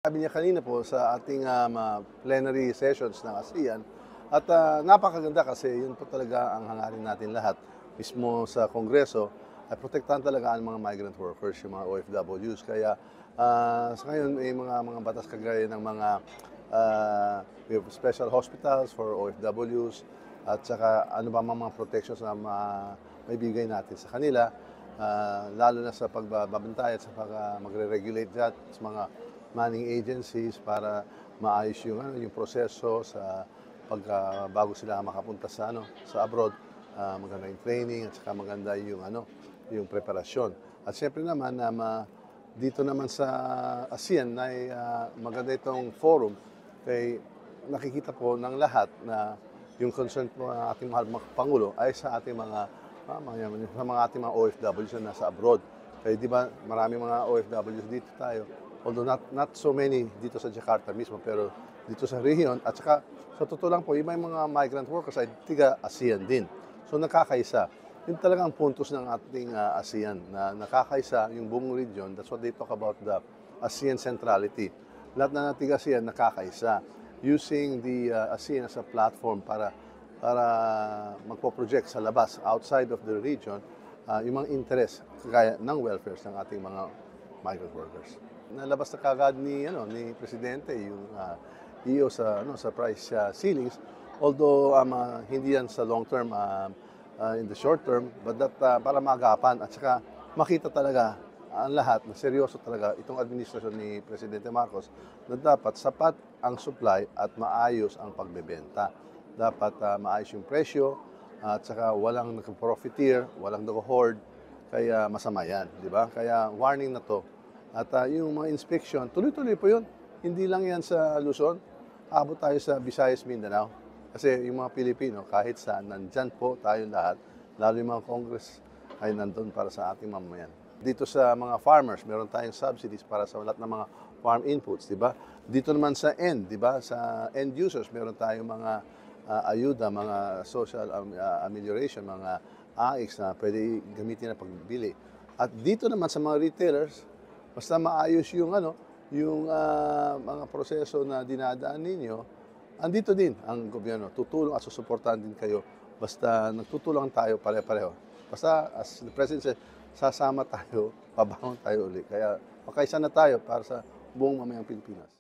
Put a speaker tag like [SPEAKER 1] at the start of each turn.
[SPEAKER 1] Sabi niya kanina po sa ating plenary sessions ng ASEAN at napakaganda kasi yun po talaga ang hangarin natin lahat mismo sa Kongreso ay protektahan talaga ang mga migrant workers, yung mga OFWs. Kaya sa ngayon may mga batas kagaya ng mga we have special hospitals for OFWs at saka ano ba mga protections na maibigay natin sa kanila, lalo na sa pagbabantay at sa magre-regulate dyan sa mga manning agencies para maayos yung proseso sa bago sila makapunta sa abroad, maganda yung training at saka maganda yung preparasyon. At siyempre naman dito naman sa ASEAN ay maganda itong forum kay nakikita po ng lahat na yung concern po ng ating mahal Pangulo ay sa ating ating mga OFWs na nasa abroad. Kaya di ba marami mga OFWs dito tayo, although not so many dito sa Jakarta mismo, pero dito sa region at saka sa totoo lang po, yung mga migrant workers ay tiga-ASEAN din. So nakakaisa. Yun talaga ang puntos ng ating ASEAN na nakakaisa yung buong region. That's what they talk about, the ASEAN centrality. Lahat na tiga-ASEAN nakakaisa. Using the ASEAN as a platform para magpo-project sa labas, outside of the region, yung mga interest kagaya ng welfare ng ating mga migrant workers. Nalabas na kagad ni Presidente yung EO sa price ceilings, although hindi yan sa long term, in the short term, but that para maagapan at saka makita talaga ang lahat na seryoso talaga itong administrasyon ni Presidente Marcos na dapat sapat ang supply at maayos ang pagbebenta. Dapat maayos yung presyo at saka walang nag-profiteer, walang nag-hoard, kaya masama yan, di ba? Kaya warning na to. At yung mga inspection, tuloy-tuloy po yun. Hindi lang yan sa Luzon, abot tayo sa Visayas, Mindanao. Kasi yung mga Pilipino, kahit saan, nandyan po tayo lahat, lalo yung mga Congress ay nandun para sa ating mamamayan. Dito sa mga farmers, meron tayong subsidies para sa lahat ng mga farm inputs, di ba? Dito naman sa end, di ba? Sa end users, meron tayong mga ayuda, mga social amelioration, mga AICs na pwede gamitin na pagbili. At dito naman sa mga retailers, basta maayos yung mga proseso na dinadaan ninyo, andito din ang gobyerno. Tutulong at susuportahan din kayo. Basta nagtutulungan tayo pare-pareho. Basta as the President said, sasama tayo, pabangon tayo uli. Kaya makaisa na tayo para sa buong mamayang Pilipinas.